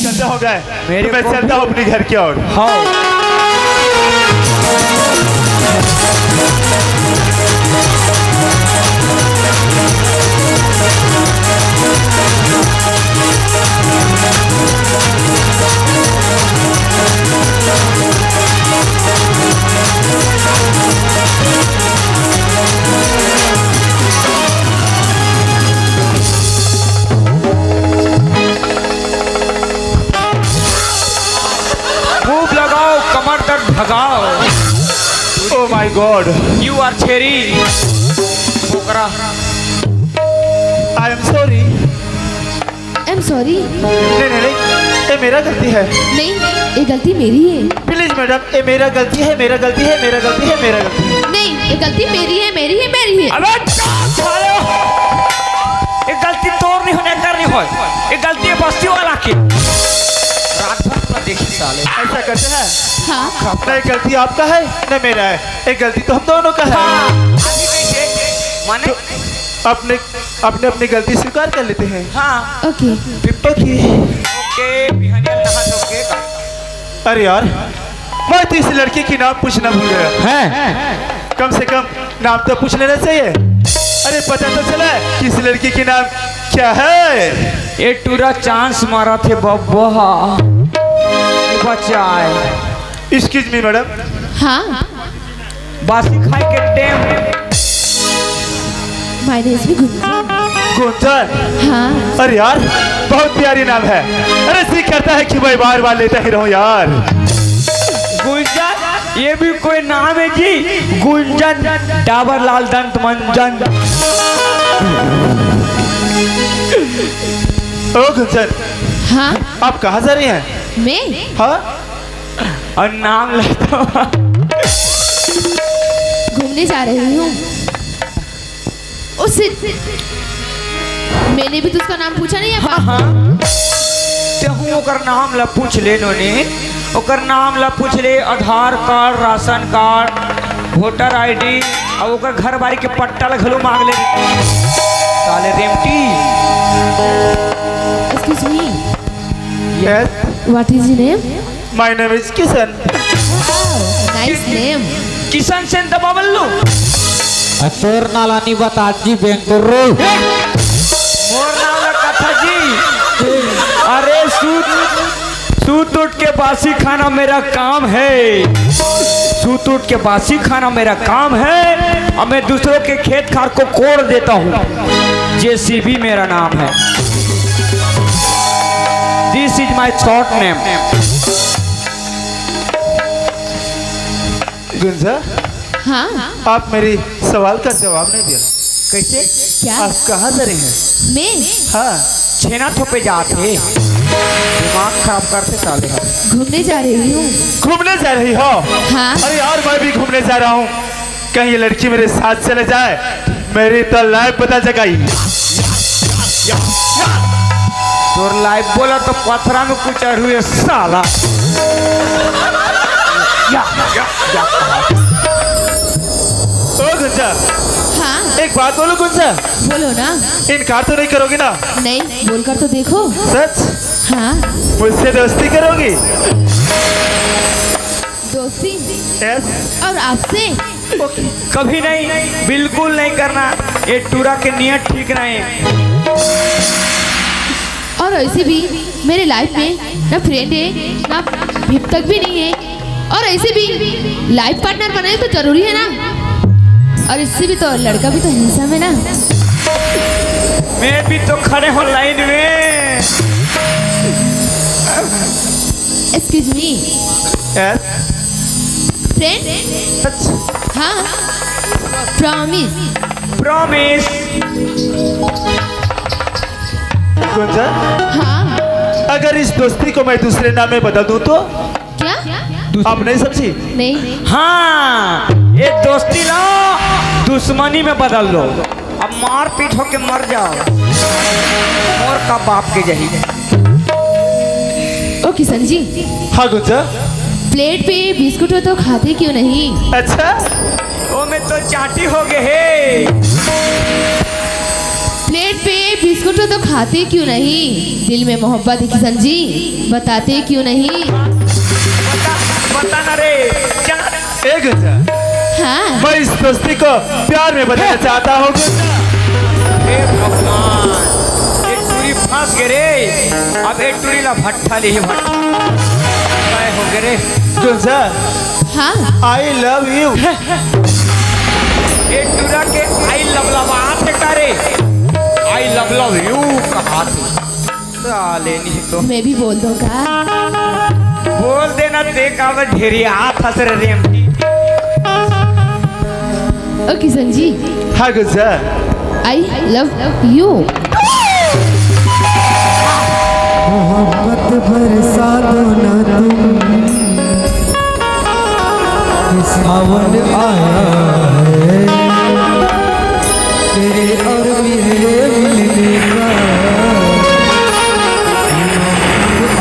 घंटा हो गया है, तो मैं चलता हूँ अपने घर की ओर। हाँ कमर तक भगाओ। Oh my god, you are छेरी पोकरा। I am sorry. I am sorry. नहीं नहीं नहीं, ये मेरा गलती है। नहीं, ये गलती मेरी है। प्लीज मैडम, ये मेरा गलती है, मेरा गलती है, मेरा गलती है, मेरा गलती है। नहीं, ये गलती मेरी है, मेरी है, मेरी है। अबे ये गलती तोर नहीं होने कर नहीं हो, ये गलती है बस्ती वाला की। रात भर में देखी साले ऐसा करते हैं। हाँ। नहीं, गलती आपका है न मेरा है, एक गलती तो हम दोनों का है। माने अपने अपने अपनी गलती स्वीकार कर लेते हैं। हाँ ओके ओके ओके बिहानिया नहा धोके का। अरे यार, मैं तो इस लड़की की नाम पूछना भूल गया हैं। कम से कम नाम तो पूछ लेना चाहिए। अरे पता तो चला कि इस लड़की की नाम क्या है। ये टूरा चांस मारा थे बब्बा बचाए। Excuse me madam. हाँ, बासी खाई के टेम। My name is Gunjan. Gunjan? हाँ। अरे यार, बहुत प्यारी नाम है। अरे जी करता है कि मैं बार बार लेता ही रहूं यार। गुंजन ये भी कोई नाम है जी? गुंजन डाबर लाल दंत मंजन। ओ गुंजन, हाँ। आप कहाँ जा रही हैं? मैं? हाँ, और नाम लेता घूमने जा रही हूँ। उससे मैंने भी तो उसका नाम पूछा नहीं है। हाँ ते हूँ ओकर नाम ला पूछ ले नोने। ओकर नाम ला पूछ ले, Aadhaar card, ration card, voter ID और ओकर घर बारी के पट्टा ला घलो मांग ले साले रेमटी। Excuse me, yes, what is your name? My name is Kishan. Nice name. Kishan सेन दबावल लो। तोर नालानी बताजी बेंगलुरु। मोर नाम ला कथा जी। अरे सूत उठ के बासी खाना मेरा काम है। सूत उठ के बासी खाना मेरा काम है और मैं दूसरों के खेत खार को कोड़ देता हूँ। जेसीबी मेरा नाम है। This is my short name. Gunja, हाँ। आप मेरी सवाल का जवाब नहीं दिया। कैसे? क्या? आप कहाँ जा रही हैं? मैं हाँ, छेना थोपे जाते दिमाग खराब करते साले। घूमने जा रही हूँ। घूमने जा रही हो? हाँ। अरे यार, मैं भी घूमने जा रहा हूँ। कहीं ये लड़की मेरे साथ चले जाए, मेरी तो लाइफ बदल जाएगी। तो लाइफ बोला तो पथरा में कुछ हुए साला। ओ गुंजा, हाँ। एक बात बोलो गुंजा, बोलो ना। इनकार तो नहीं करोगी ना? नहीं, बोलकर तो देखो। सच? हाँ। मुझसे दोस्ती करोगी? दोस्ती? यस। और आपसे? कभी नहीं, बिल्कुल नहीं करना। ये टूरा के नियत ठीक नहीं। और ऐसे भी मेरे लाइफ में ना फ्रेंड है ना भिप तक भी नहीं है। और ऐसे भी लाइफ पार्टनर बनाए तो जरूरी है ना। और इससे भी तो लड़का भी तो हिंसा में ना। मैं भी तो खड़े हो लाइन में। Excuse me, yes. फ्रेंड? हाँ। प्रॉमिस। प्रॉमिस। गुंजा, हाँ। अगर इस दोस्ती को मैं दूसरे नाम में बदल दूं तो? क्या? आप नहीं समझी? नहीं। हाँ, ये दोस्ती लो दुश्मनी में बदल लो। अब मार पीट होके मर जाओ मोर का बाप के जही। ओ किशन जी। हाँ गुंजा। प्लेट पे बिस्कुट हो तो खाते क्यों नहीं? अच्छा, ओ मैं तो चाटी हो गए हे। प्लेट पे बिस्कुट हो को तो खाते क्यों नहीं? दिल में मोहब्बत है किशन जी, बताते क्यों नहीं? बता ना रे क्या? ए गुंजा, हाँ मैं इस दोस्ती को प्यार में बदलना चाहता हूँ गुंजा। हे भगवान, एक टूरी फंस गए रे। अब एक टूरी ला भट्ठा ली भट्ठा काय हो गए रे। गुंजा, हाँ आई लव यू। एक टूरा के आई लवलवात है करे, आई लव यू कहा साले नहीं तो मैं भी बोल दूंगा। बोल देना ते का ढेरी हाथ हंस रे ओ किशन जी, हाँ गुंजा, आई लव यू। मोहब्बत बरसा दो ना तुम, सावन आया है तेरे और मेरे मिलने का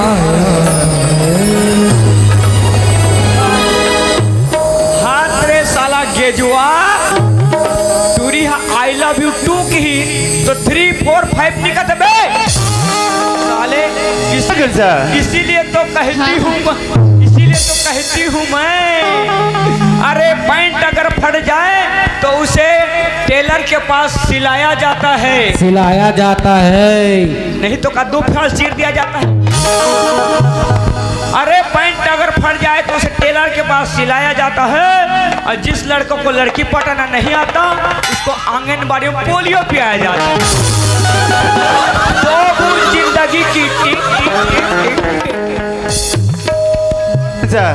आया है। हाथ रे साला गेजुआ टूरी आई लव यू टू की तो 3 4 5 निकल बे साले। गुंजा, इसीलिए तो कहती हाँ। हूँ, इसीलिए तो कहती हूँ मैं, अरे पैंट अगर फट जाए तो उसे टेलर के पास सिलाया जाता है, सिलाया जाता है। नहीं तो कद्दू फाल चीर दिया जाता है। अरे पैंट अगर फट जाए तो उसे टेलर के पास सिलाया जाता है, और जिस लड़कों को लड़की पटाना नहीं आता उसको आंगनबाड़ी में पोलियो पिलाया जाता है। तो वो जिंदगी की गुंजा,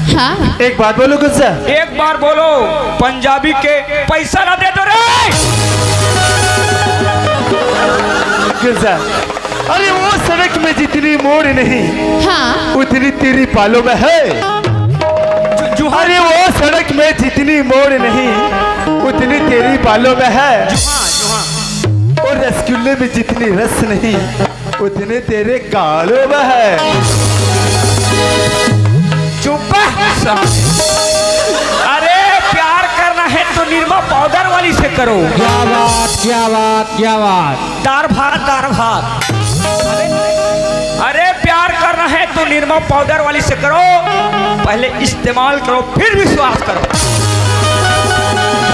हाँ एक बात बोलो गुंजा। एक बार बोलो, पंजाबी के पैसा ना दे दो रे। गुंजा, अरे वो सड़क में जितनी मोड़ नहीं, हाँ उतनी तेरी बालों में है। अरे वो सड़क में जितनी मोड़ नहीं, उतनी तेरी बालों में है। और रसगुल्ले में जितनी रस नहीं, उतने तेरे गालों में है। चुप। अरे प्यार करना है तो निरमा पाउडर वाली से करो। क्या बात, क्या बात, क्या बात। दार भात दार भात। अरे प्यार करना है तो निरमा पाउडर वाली से करो, पहले इस्तेमाल करो फिर विश्वास करो।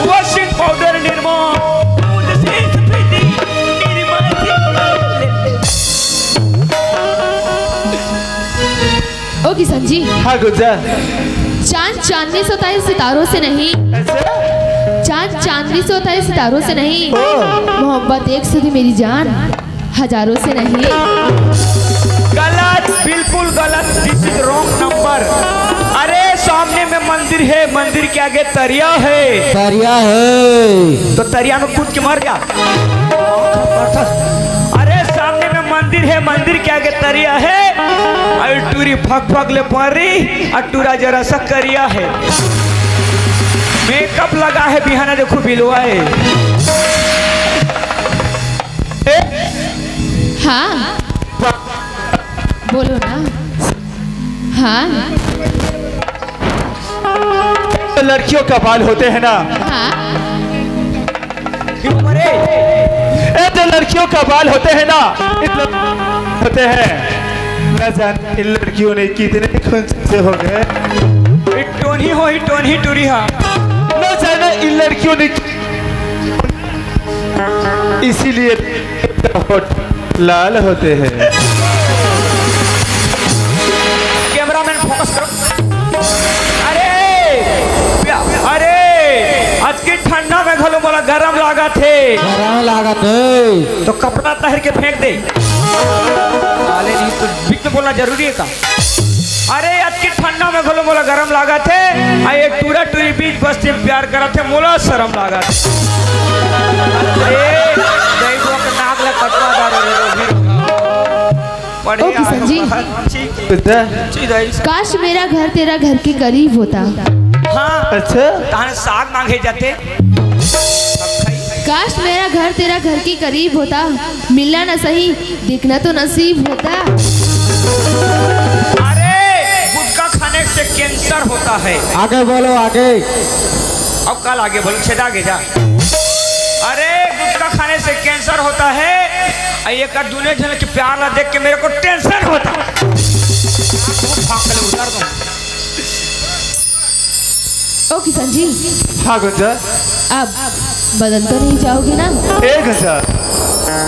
वॉशिंग पाउडर निरमा ओ किशन जी, हाँ गुंजा, चांद चांदनी से होता है सितारों से नहीं। ऐसे? चांद चांदनी से होता है सितारों से नहीं। ओ। मोहब्बत एक से थी मेरी जान, हजारों से नहीं। गलत, बिल्कुल गलत। This is wrong number. अरे सामने में मंदिर है, मंदिर के आगे तरिया है, सरिया है। तो तरिया में कूद के मर जा। अरे सामने में मंदिर है, मंदिर के आगे तरिया है, और टूरी फक फक ले परी, और टूरा जरा सा करिया है। मेकअप लगा है, बिहाना देखो बिलवाए। हाँ बोलो ना। हाँ तो लड़कियों का बाल होते हैं ना, हाँ क्यों मरे? ये जो लड़कियों का बाल होते हैं ना, इतने होते हैं। न जान इन लड़कियों ने कितने खून से हो गए। टोनी हो ही टोनी टूरी हा। न जाने इन लड़कियों ने, इसीलिए होठ लाल होते हैं। कैमरामैन फोकस करो। अरे आज की ठंडा में घलो बोला गरम लागा थे, गरम लागत है। तो कपड़ा तहर के फेंक दे। साले नहीं तो बीच में बोलना जरूरी है का? अरे आज की ठंडा में घलो बोला गरम लागा थे, आई एक टूरा टूरी बीच बस से प्यार करा थे, मोला शर्म लागा थे। अरे दैवों के नाक ले कटवा दारो रे भी। ओ किशन जी, काश मेरा घर तेरा घर के करीब होता। हाँ अच्छा, ताने साग मांगे जाते। काश मेरा घर तेरा घर के करीब होता, मिलना न सही दिखना तो नसीब होता। अरे गुटखा खाने से कैंसर होता है। आगे बोलो, आगे। अब कल आगे बोलो, छेदा आगे जा। अरे गुटखा खाने से कैंसर होता है, एक दूने जन के प्यार ला देख के मेरे को टेंशन होता। उतार दो। ओ किशन जी, हाँ गुंजा। अब बदल तो नहीं जाओगे ना? ए गुंजा,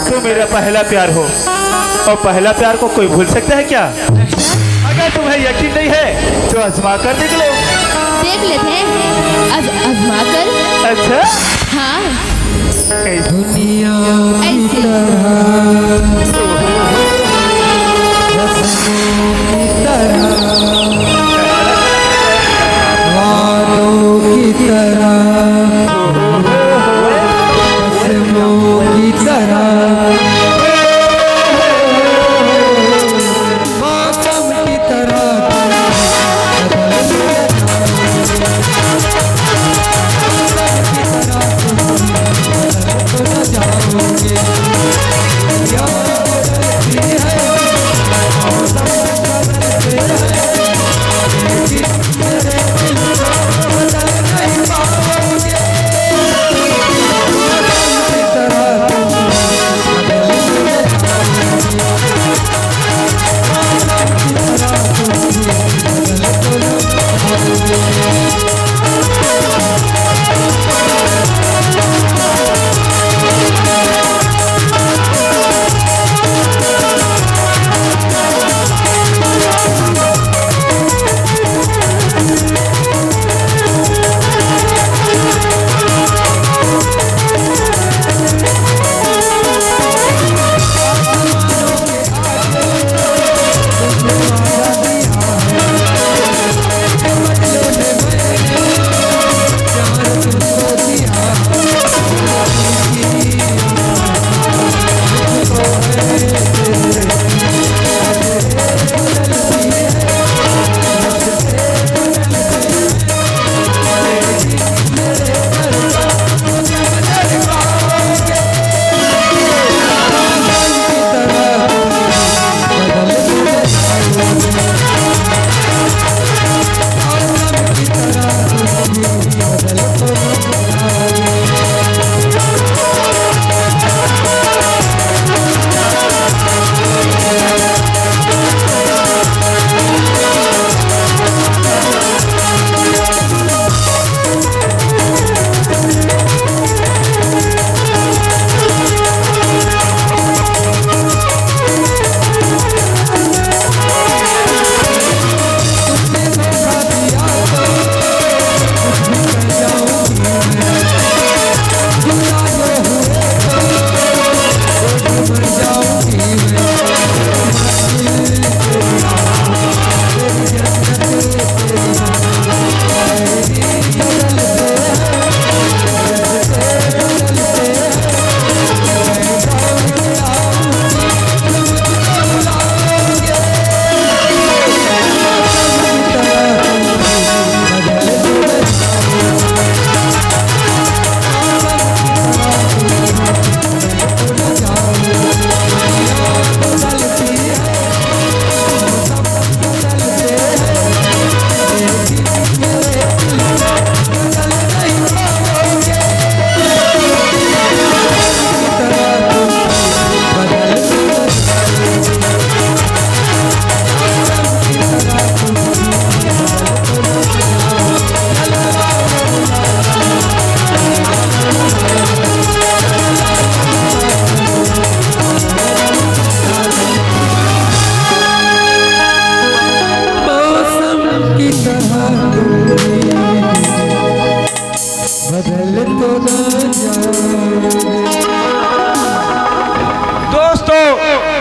तू मेरा पहला प्यार हो और पहला प्यार को कोई भूल सकता है क्या? अगर तुम्हें यकीन नहीं है तो आजमा कर देख लो। देख लेते हैं, आजमा कर। अच्छा हाँ दुनिया की ऐसे। तरह रस्मों की तरह वादों की तरह रस्मों की तरह मौसम की तरह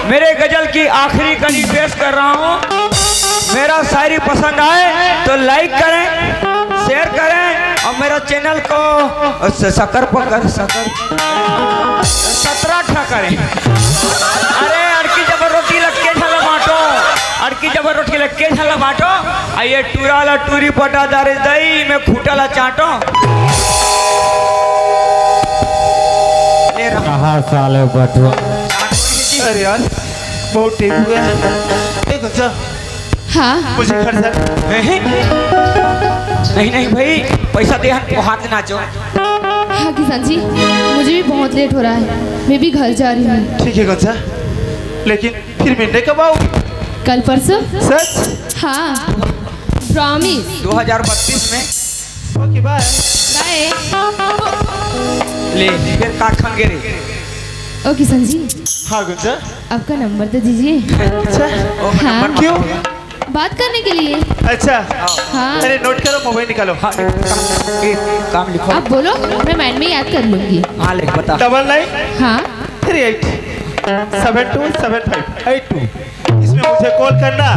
मेरे गजल की आखिरी कड़ी पेश कर रहा हूँ। मेरा शायरी पसंद आए तो लाइक करें, शेयर करें और मेरा चैनल को सकर पकर सकर 17 करें। अरे अड़की जब रोटी लग के झला बांटो, अड़की जब रोटी लग के झला बांटो, आइए टूराला टूरी पटा दारे दही में खूटाला चाटो। कहाँ साले बटुआ। अरे यार बहुत ठीक हुआ है। अच्छा हाँ मुझे खर्चा नहीं नहीं भाई, पैसा दे, हाथ नाचो। हाँ किसान जी, मुझे भी बहुत लेट हो रहा है, मैं भी घर जा रही हूँ। ठीक है गुंजा, लेकिन फिर मिलने कब आओगी? कल परसों। सच? हाँ, प्रॉमिस। 2032 में। Okay bye. बाय। ले फिर का खान गिरे। ओ किशन जी, हाँ गुंजा। आपका नंबर तो दीजिए। अच्छा हाँ, क्यों? बात करने के लिए। अच्छा हाँ, अरे नोट करो, मोबाइल निकालो। हाँ एक काम लिखो। आप बोलो, मैं माइंड में याद कर लूंगी। हाँ लिख बता। 99 हाँ 38 727582। इसमें मुझे कॉल करना।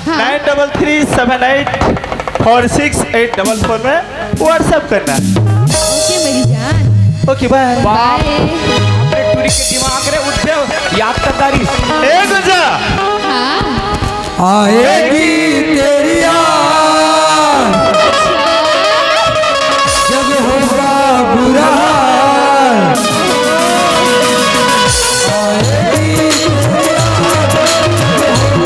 हाँ। 9375846844 में व्हाट्सएप करना। ओके मेरी जान। Okay bye. बाय। अपने टूरी के दिमाग रे उठ जाओ, याद कर दारी। ए गुंजा, हाँ आएगी तेरी याद जब होगा बुरा हाल। आएगी तेरी याद जब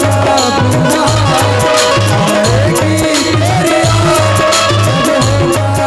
होगा बुरा हाल। आएगी तेरी याद जब होगा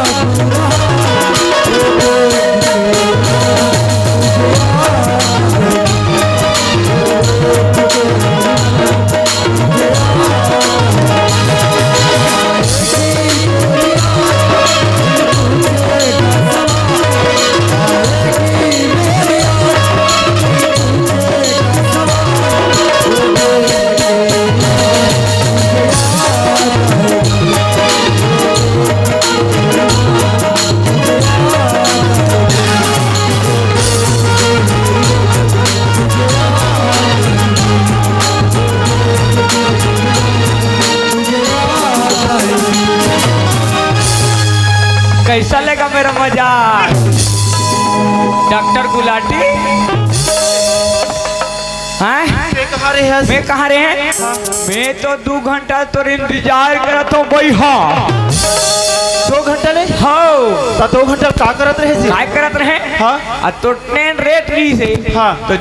कैसा लगा मेरा मजाक डॉक्टर गुलाटी? हैं? ये कहाँ रहे हैं? मैं कहाँ रहे हैं? मैं तो 2 घंटा तो इंतजार करत हूँ भाई। हाँ 2 घंटा ले? हाँ तो 2 घंटा का करत रहे जी? काय करत रहे? हाँ आ तो ट्रेन रेट रही से हाँ। तो